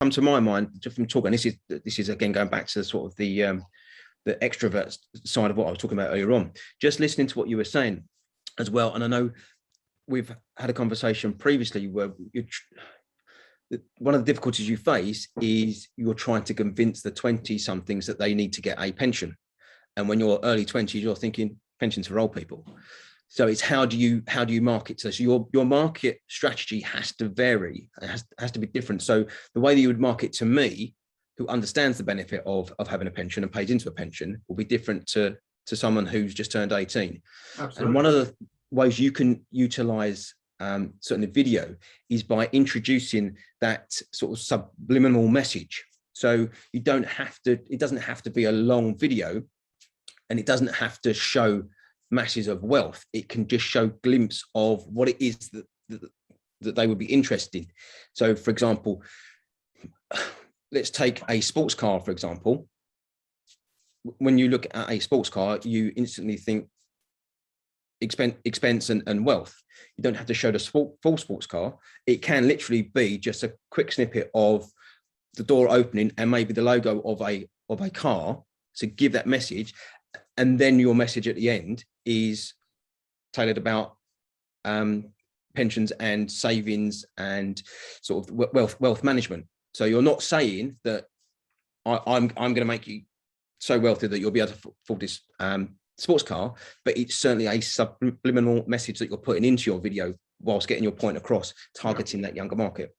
come to my mind just from talking, this is again going back to sort of the extrovert side of what I was talking about earlier on, just listening to what you were saying as well. And I know we've had a conversation previously where one of the difficulties you face is you're trying to convince the 20-somethings that they need to get a pension. And when you're early 20s, you're thinking pensions for old people. So it's how do you market to? So your market strategy has to vary. It has to be different. So the way that you would market to me, who understands the benefit of having a pension and pays into a pension, will be different to someone who's just turned 18. Absolutely. And one of the ways you can utilize certainly video is by introducing that sort of subliminal message. So it doesn't have to be a long video, and it doesn't have to show masses of wealth. It can just show a glimpse of what it is that they would be interested in. So for example, let's take a sports car, for example. When you look at a sports car, you instantly think expense and wealth. You don't have to show the full sports car. It can literally be just a quick snippet of the door opening and maybe the logo of a car to give that message. And then your message at the end is tailored about pensions and savings and sort of wealth management. So you're not saying that I'm going to make you so wealthy that you'll be able to afford this sports car, but it's certainly a subliminal message that you're putting into your video whilst getting your point across, targeting that younger market.